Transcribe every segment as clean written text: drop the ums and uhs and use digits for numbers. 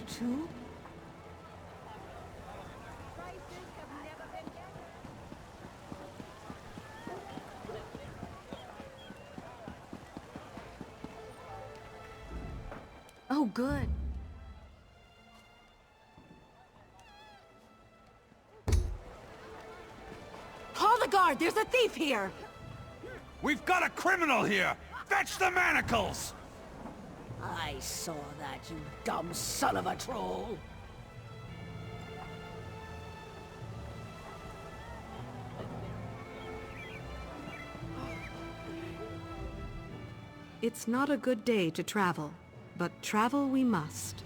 too? Oh, good. Call the guard! There's a thief here! We've got a criminal here! Fetch the manacles! I saw that, you dumb son of a troll! It's not a good day to travel, but travel we must.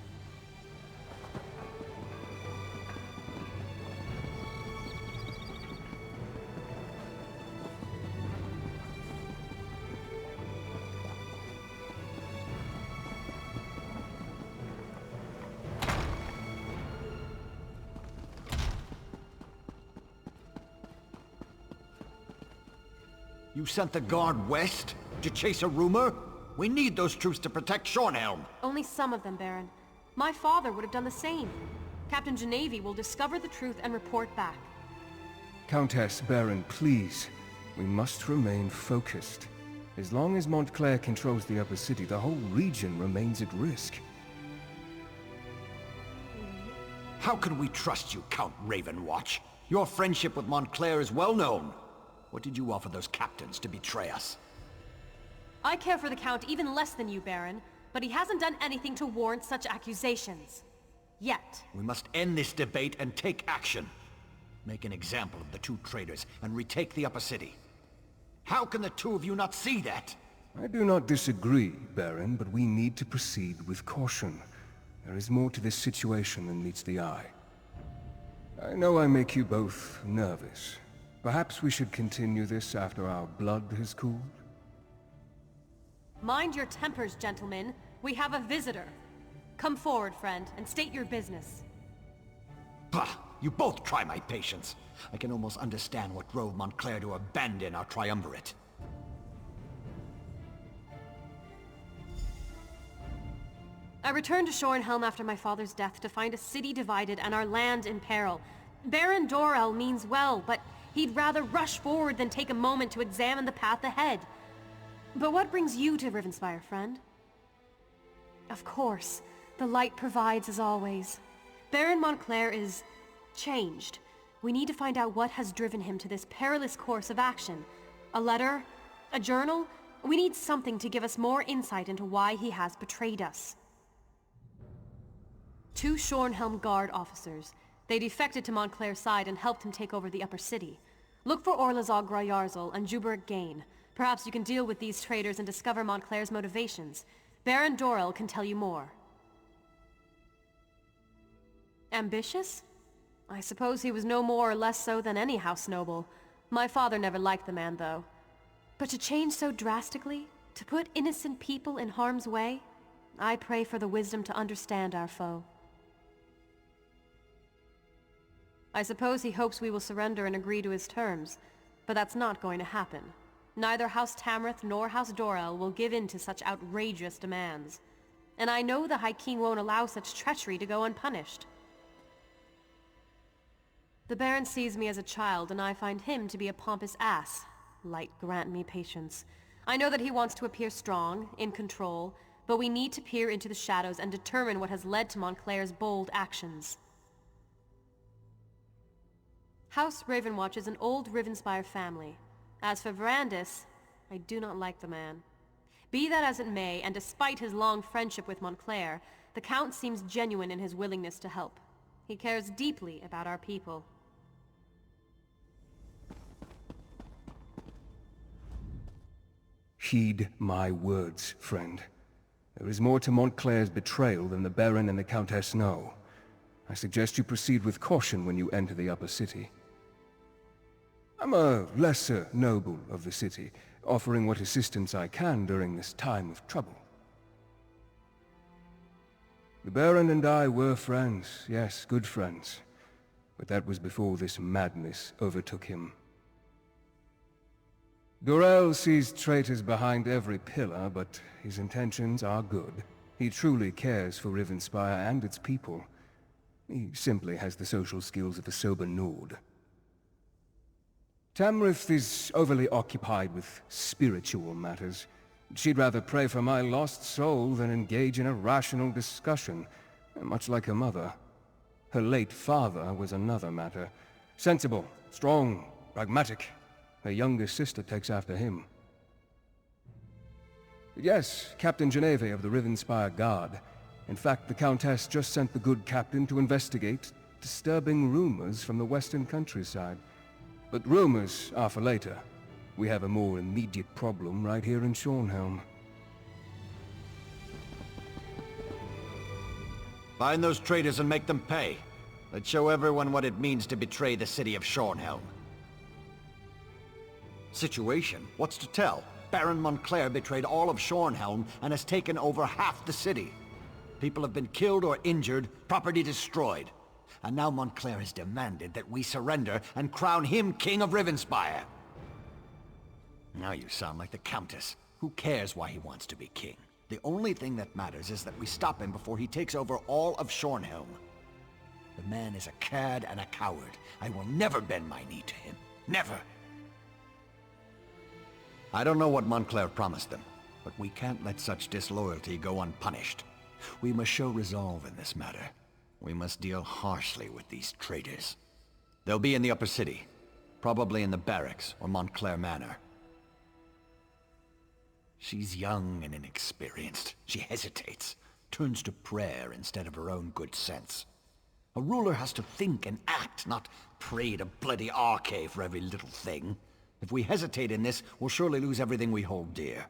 You sent the guard west to chase a rumor? We need those troops to protect Shornhelm. Only some of them, Baron. My father would have done the same. Captain Genevieve will discover the truth and report back. Countess, Baron, please. We must remain focused. As long as Montclair controls the upper city, the whole region remains at risk. How can we trust you, Count Ravenwatch? Your friendship with Montclair is well known. What did you offer those captains to betray us? I care for the Count even less than you, Baron, but he hasn't done anything to warrant such accusations. Yet. We must end this debate and take action. Make an example of the two traitors and retake the upper city. How can the two of you not see that? I do not disagree, Baron, but we need to proceed with caution. There is more to this situation than meets the eye. I know I make you both nervous. Perhaps we should continue this after our blood has cooled? Mind your tempers, gentlemen. We have a visitor. Come forward, friend, and state your business. Bah! You both try my patience. I can almost understand what drove Montclair to abandon our triumvirate. I returned to Shornhelm after my father's death to find a city divided and our land in peril. Baron Dorell means well, but he'd rather rush forward than take a moment to examine the path ahead. But what brings you to Rivenspire, friend? Of course, the light provides as always. Baron Montclair is changed. We need to find out what has driven him to this perilous course of action. A letter? A journal? We need something to give us more insight into why he has betrayed us. 2 Shornhelm Guard officers. They defected to Montclair's side and helped him take over the upper city. Look for Orlazog Grayarzal and Juberg Gain. Perhaps you can deal with these traitors and discover Montclair's motivations. Baron Dorell can tell you more. Ambitious? I suppose he was no more or less so than any house noble. My father never liked the man, though. But to change so drastically? To put innocent people in harm's way? I pray for the wisdom to understand our foe. I suppose he hopes we will surrender and agree to his terms, but that's not going to happen. Neither House Tamrith nor House Dorell will give in to such outrageous demands. And I know the High King won't allow such treachery to go unpunished. The Baron sees me as a child, and I find him to be a pompous ass. Light grant me patience. I know that he wants to appear strong, in control, but we need to peer into the shadows and determine what has led to Montclair's bold actions. House Ravenwatch is an old Rivenspire family. As for Verandis, I do not like the man. Be that as it may, and despite his long friendship with Montclair, the Count seems genuine in his willingness to help. He cares deeply about our people. Heed my words, friend. There is more to Montclair's betrayal than the Baron and the Countess know. I suggest you proceed with caution when you enter the upper city. I'm a lesser noble of the city, offering what assistance I can during this time of trouble. The Baron and I were friends, yes, good friends. But that was before this madness overtook him. Dorell sees traitors behind every pillar, but his intentions are good. He truly cares for Rivenspire and its people. He simply has the social skills of a sober Nord. Tamriel is overly occupied with spiritual matters. She'd rather pray for my lost soul than engage in a rational discussion, much like her mother. Her late father was another matter. Sensible, strong, pragmatic. Her younger sister takes after him. Yes, Captain Geneve of the Rivenspire Guard. In fact, the Countess just sent the good captain to investigate disturbing rumors from the western countryside. But rumors are for later. We have a more immediate problem right here in Shornhelm. Find those traitors and make them pay. Let's show everyone what it means to betray the city of Shornhelm. Situation? What's to tell? Baron Montclair betrayed all of Shornhelm and has taken over half the city. People have been killed or injured, property destroyed. And now Montclair has demanded that we surrender and crown him King of Rivenspire. Now you sound like the Countess. Who cares why he wants to be king? The only thing that matters is that we stop him before he takes over all of Shornhelm. The man is a cad and a coward. I will never bend my knee to him. Never! I don't know what Montclair promised them, but we can't let such disloyalty go unpunished. We must show resolve in this matter. We must deal harshly with these traitors. They'll be in the upper city, probably in the barracks or Montclair Manor. She's young and inexperienced. She hesitates, turns to prayer instead of her own good sense. A ruler has to think and act, not pray to bloody Arche for every little thing. If we hesitate in this, we'll surely lose everything we hold dear.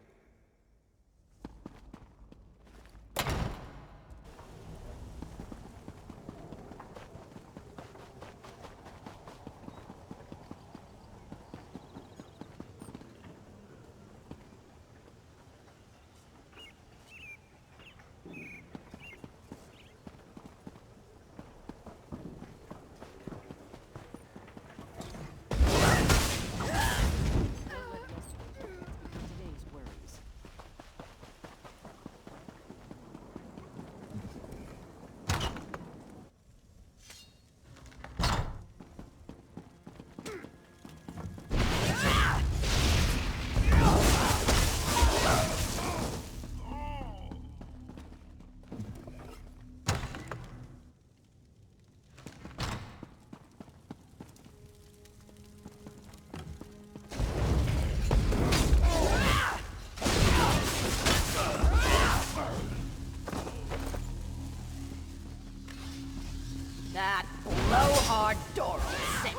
That blowhard door will sit.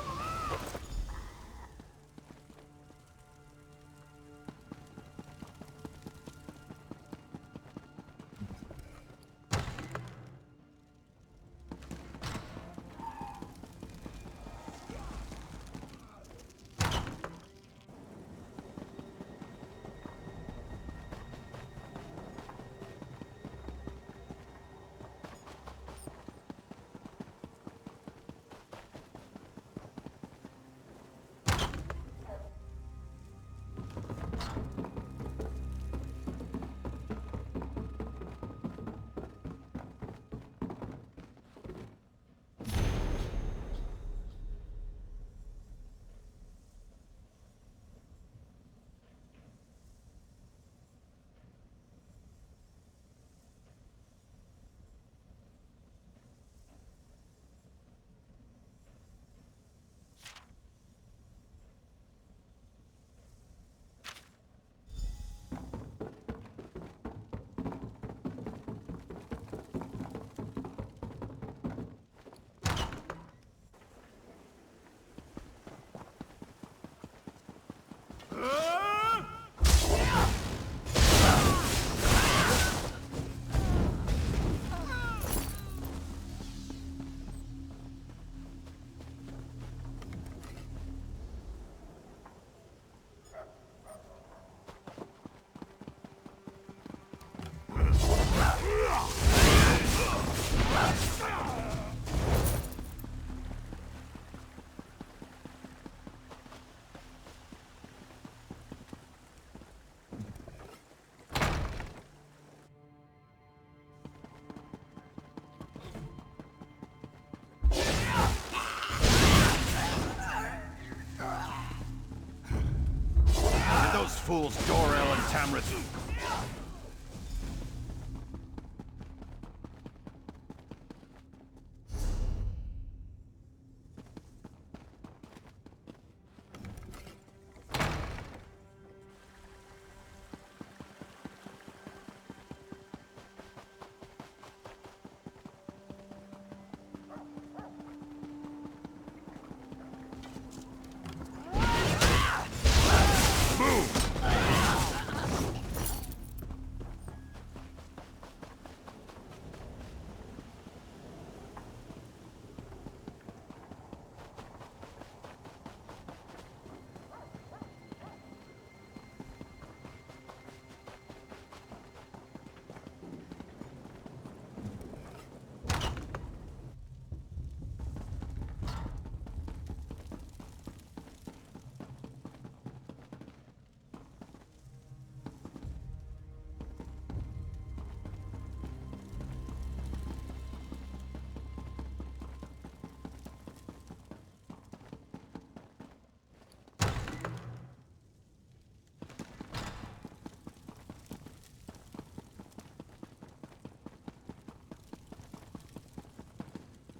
fools Dorel and Tamriel.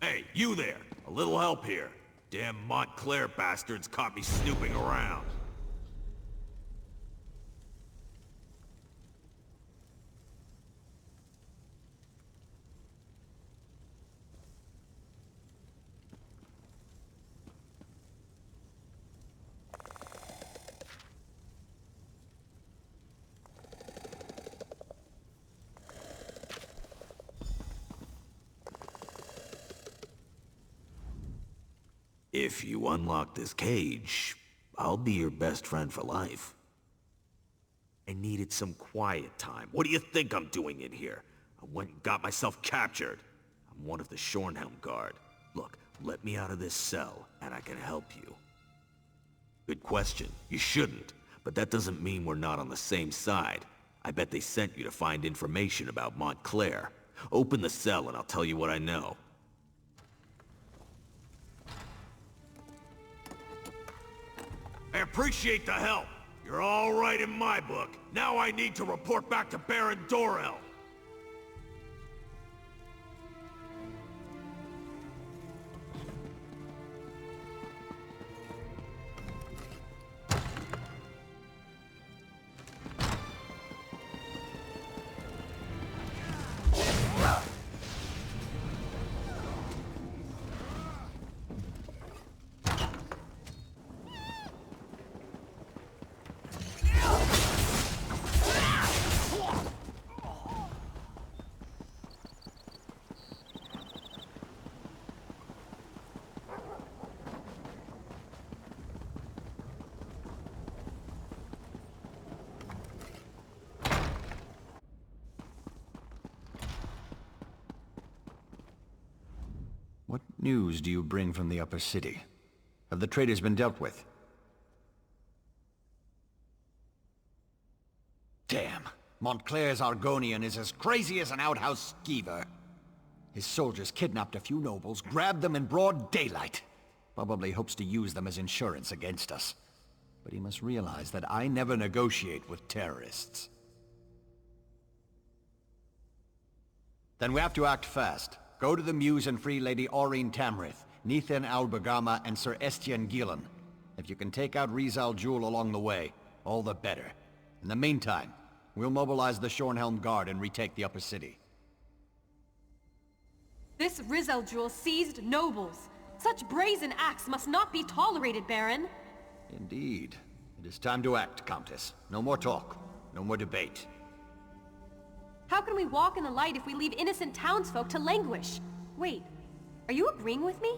Hey, you there! A little help here. Damn Montclair bastards caught me snooping around. If you unlock this cage, I'll be your best friend for life. I needed some quiet time. What do you think I'm doing in here? I went and got myself captured. I'm one of the Shornhelm Guard. Look, let me out of this cell, and I can help you. Good question. You shouldn't. But that doesn't mean we're not on the same side. I bet they sent you to find information about Montclair. Open the cell and I'll tell you what I know. I appreciate the help. You're all right in my book. Now I need to report back to Baron Dorel. What news do you bring from the upper city? Have the traitors been dealt with? Damn! Montclair's Argonian is as crazy as an outhouse skeever. His soldiers kidnapped a few nobles, grabbed them in broad daylight. Probably hopes to use them as insurance against us. But he must realize that I never negotiate with terrorists. Then we have to act fast. Go to the Muse and free Lady Aurene Tamrith, Nithen Albergama, and Sir Estienne Gillen. If you can take out Rizal Jewel along the way, all the better. In the meantime, we'll mobilize the Shornhelm Guard and retake the upper city. This Rizal Jewel seized nobles. Such brazen acts must not be tolerated, Baron. Indeed. It is time to act, Countess. No more talk. No more debate. How can we walk in the light if we leave innocent townsfolk to languish? Wait, are you agreeing with me?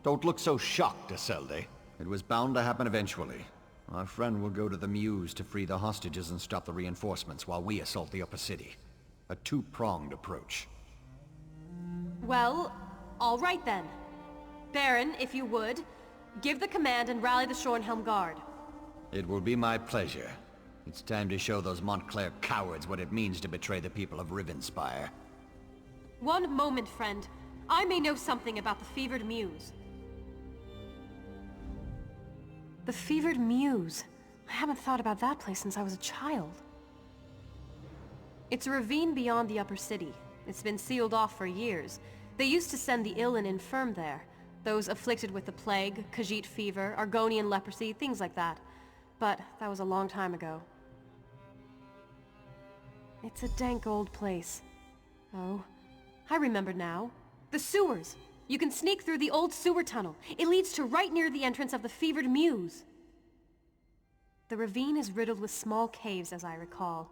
Don't look so shocked, Isolde. It was bound to happen eventually. Our friend will go to the Muse to free the hostages and stop the reinforcements while we assault the upper city. A two-pronged approach. Well, all right then. Baron, if you would, give the command and rally the Shornhelm Guard. It will be my pleasure. It's time to show those Montclair cowards what it means to betray the people of Rivenspire. One moment, friend. I may know something about the Fevered Muse. The Fevered Muse. I haven't thought about that place since I was a child. It's a ravine beyond the upper city. It's been sealed off for years. They used to send the ill and infirm there. Those afflicted with the plague, Khajiit fever, Argonian leprosy, things like that. But that was a long time ago. It's a dank old place. Oh, I remember now. The sewers! You can sneak through the old sewer tunnel. It leads to right near the entrance of the fevered mews. The ravine is riddled with small caves, as I recall.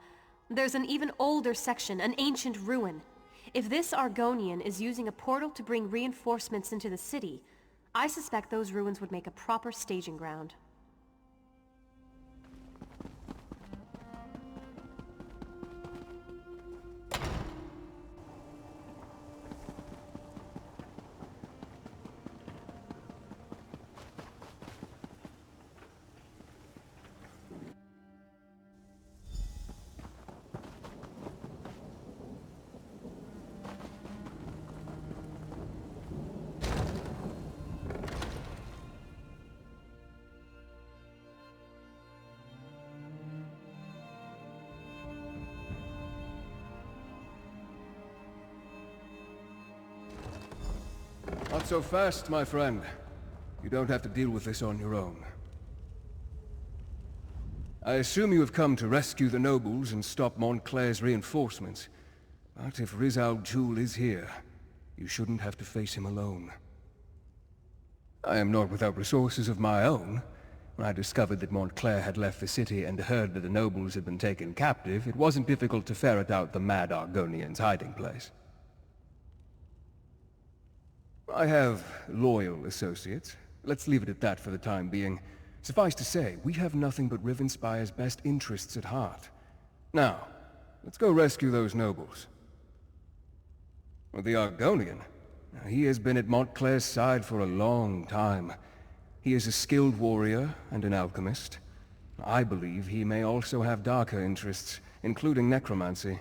There's an even older section, an ancient ruin. If this Argonian is using a portal to bring reinforcements into the city, I suspect those ruins would make a proper staging ground. Not so fast, my friend. You don't have to deal with this on your own. I assume you have come to rescue the nobles and stop Montclair's reinforcements. But if Riz al-Jul is here, you shouldn't have to face him alone. I am not without resources of my own. When I discovered that Montclair had left the city and heard that the nobles had been taken captive, it wasn't difficult to ferret out the mad Argonian's hiding place. I have loyal associates. Let's leave it at that for the time being. Suffice to say, we have nothing but Rivenspire's best interests at heart. Now, let's go rescue those nobles. Well, the Argonian, he has been at Montclair's side for a long time. He is a skilled warrior and an alchemist. I believe he may also have darker interests, including necromancy.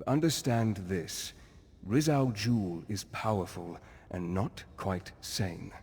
Understand this. Riz al-Jul is powerful and not quite sane.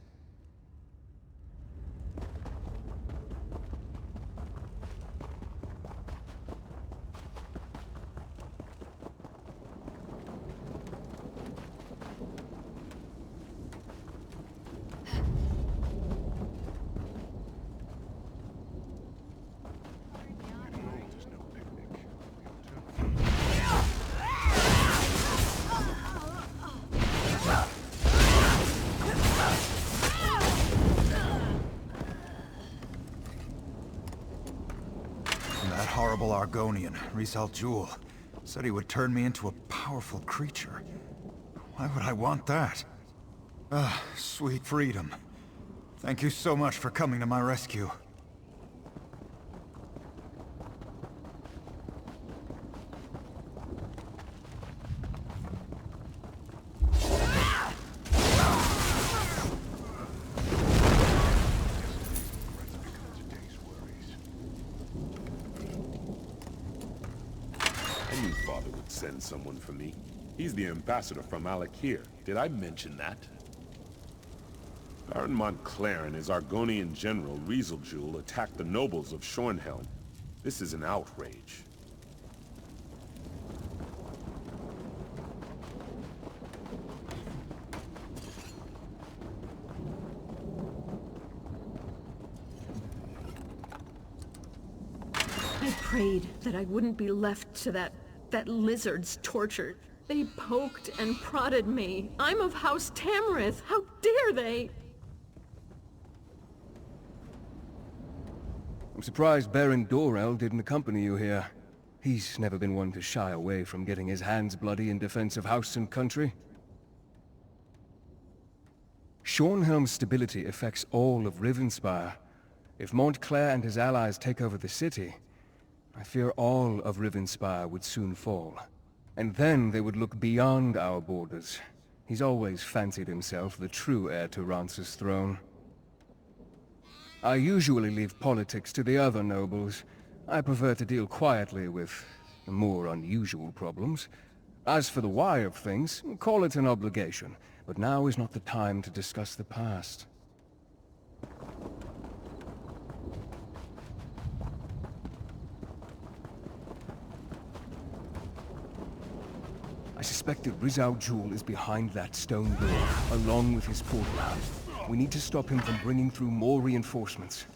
That horrible Argonian, Riz al-Jul, said he would turn me into a powerful creature. Why would I want that? Ah, sweet freedom. Thank you so much for coming to my rescue. Send someone for me. He's the ambassador from Alakir. Did I mention that? Baron Montclair and his Argonian general, Riz al-Jul, attacked the nobles of Shornhelm. This is an outrage. I prayed that I wouldn't be left to that lizard's torture. They poked and prodded me. I'm of House Tamriel. How dare they? I'm surprised Baron Dorell didn't accompany you here. He's never been one to shy away from getting his hands bloody in defense of house and country. Shornhelm's stability affects all of Rivenspire. If Montclair and his allies take over the city, I fear all of Rivenspire would soon fall. And then they would look beyond our borders. He's always fancied himself the true heir to Rance's throne. I usually leave politics to the other nobles. I prefer to deal quietly with the more unusual problems. As for the why of things, call it an obligation. But now is not the time to discuss the past. I suspect that Rizal Jul is behind that stone door, along with his portal. We need to stop him from bringing through more reinforcements.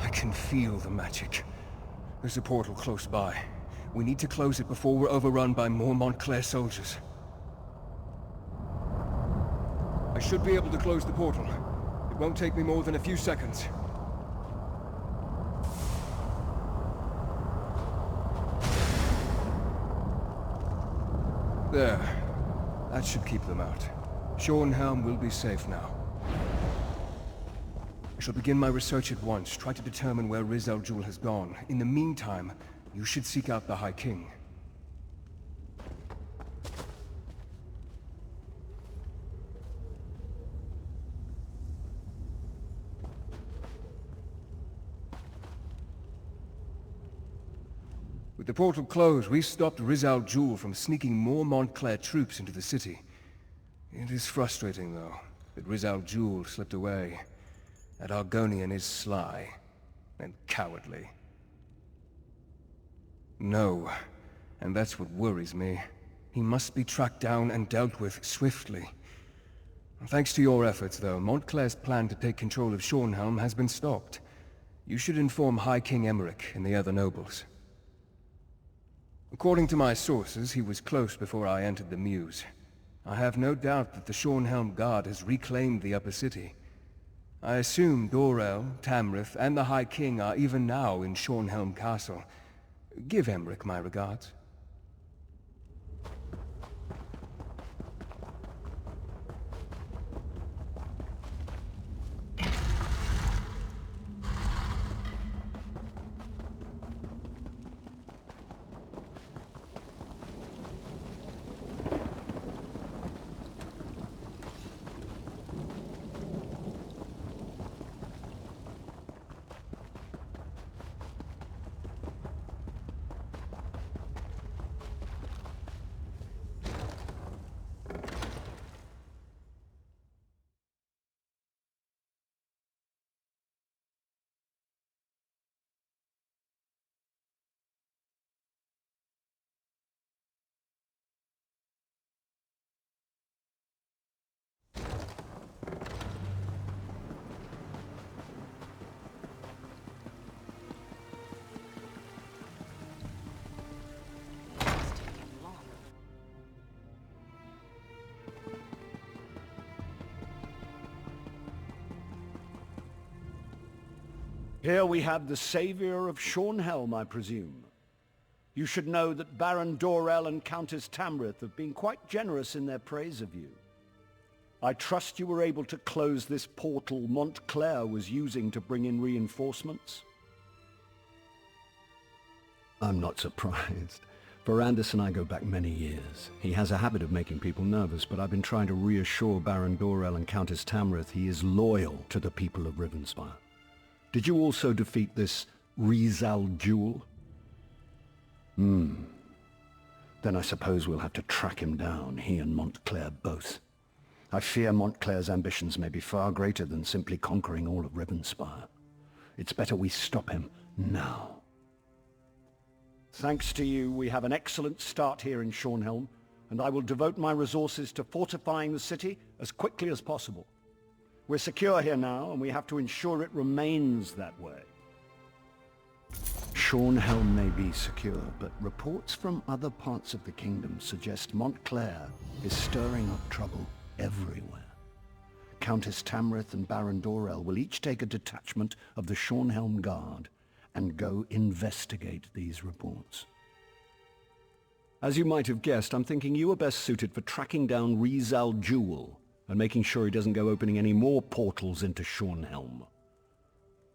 I can feel the magic. There's a portal close by. We need to close it before we're overrun by more Montclair soldiers. I should be able to close the portal. It won't take me more than a few seconds. There. That should keep them out. Shornhelm will be safe now. I shall begin my research at once, try to determine where Rizal Jul has gone. In the meantime, you should seek out the High King. With the portal closed, we stopped Rizal Jul from sneaking more Montclair troops into the city. It is frustrating, though, that Rizal Jul slipped away. That Argonian is sly and cowardly. No, and that's what worries me. He must be tracked down and dealt with swiftly. Thanks to your efforts, though, Montclair's plan to take control of Shornhelm has been stopped. You should inform High King Emmerich and the other nobles. According to my sources, he was close before I entered the Mews. I have no doubt that the Shornhelm Guard has reclaimed the upper city. I assume Dorel, Tamrith, and the High King are even now in Shornhelm Castle. Give Emmerich my regards. Here we have the savior of Shornhelm, I presume. You should know that Baron Dorel and Countess Tamrith have been quite generous in their praise of you. I trust you were able to close this portal Montclair was using to bring in reinforcements? I'm not surprised. Ferrandis and I go back many years. He has a habit of making people nervous, but I've been trying to reassure Baron Dorel and Countess Tamrith he is loyal to the people of Rivenspire. Did you also defeat this Rizal Jul? Then I suppose we'll have to track him down, he and Montclair both. I fear Montclair's ambitions may be far greater than simply conquering all of Rivenspire. It's better we stop him now. Thanks to you, we have an excellent start here in Shornhelm, and I will devote my resources to fortifying the city as quickly as possible. We're secure here now, and we have to ensure it remains that way. Shornhelm may be secure, but reports from other parts of the kingdom suggest Montclair is stirring up trouble everywhere. Countess Tamrith and Baron Dorel will each take a detachment of the Shornhelm Guard and go investigate these reports. As you might have guessed, I'm thinking you are best suited for tracking down Rizal Jul and making sure he doesn't go opening any more portals into Shornhelm.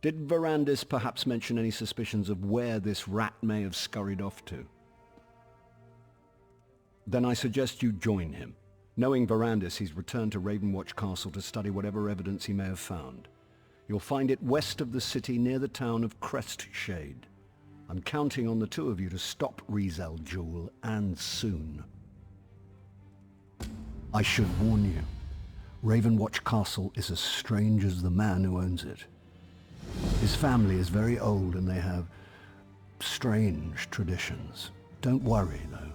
Did Verandis perhaps mention any suspicions of where this rat may have scurried off to? Then I suggest you join him. Knowing Verandis, he's returned to Ravenwatch Castle to study whatever evidence he may have found. You'll find it west of the city near the town of Crestshade. I'm counting on the two of you to stop Rizel Jewel, and soon. I should warn you, Ravenwatch Castle is as strange as the man who owns it. His family is very old and they have strange traditions. Don't worry, though.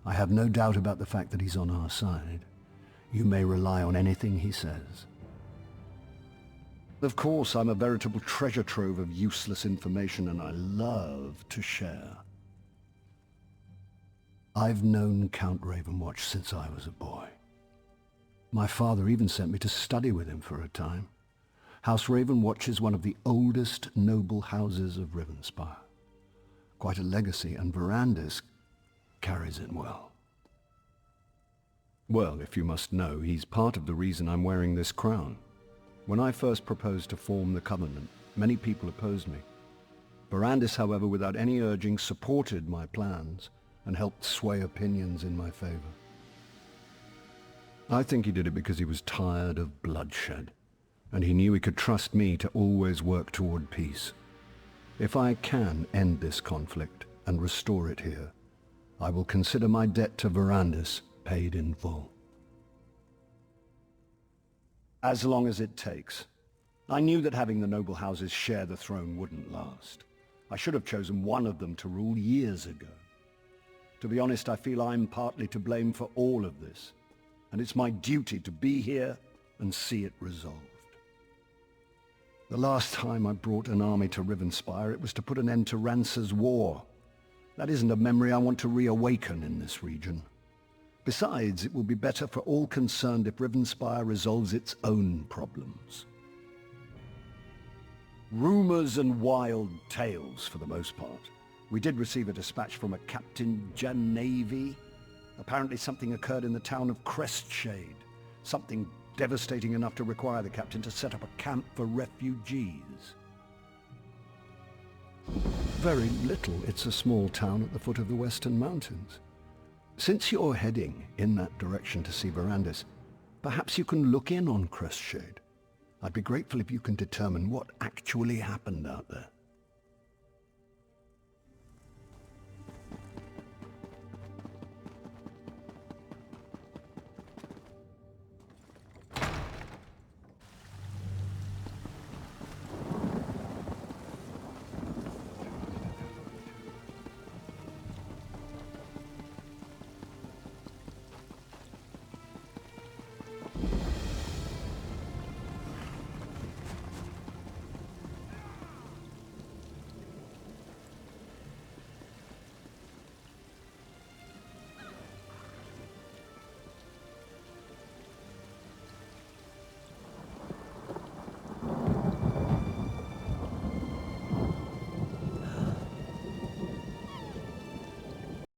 I have no doubt about the fact that he's on our side. You may rely on anything he says. Of course, I'm a veritable treasure trove of useless information, and I love to share. I've known Count Ravenwatch since I was a boy. My father even sent me to study with him for a time. House Ravenwatch is one of the oldest noble houses of Rivenspire. Quite a legacy, and Verandis carries it well. Well, if you must know, he's part of the reason I'm wearing this crown. When I first proposed to form the Covenant, many people opposed me. Verandis, however, without any urging, supported my plans and helped sway opinions in my favor. I think he did it because he was tired of bloodshed, and he knew he could trust me to always work toward peace. If I can end this conflict and restore it here, I will consider my debt to Verandis paid in full. As long as it takes. I knew that having the noble houses share the throne wouldn't last. I should have chosen one of them to rule years ago. To be honest, I feel I'm partly to blame for all of this, and it's my duty to be here and see it resolved. The last time I brought an army to Rivenspire, it was to put an end to Rancer's war. That isn't a memory I want to reawaken in this region. Besides, it will be better for all concerned if Rivenspire resolves its own problems. Rumors and wild tales, for the most part. We did receive a dispatch from a Captain Janavi. Apparently something occurred in the town of Crestshade. Something devastating enough to require the captain to set up a camp for refugees. Very little. It's a small town at the foot of the Western Mountains. Since you're heading in that direction to see Verandis, perhaps you can look in on Crestshade. I'd be grateful if you can determine what actually happened out there.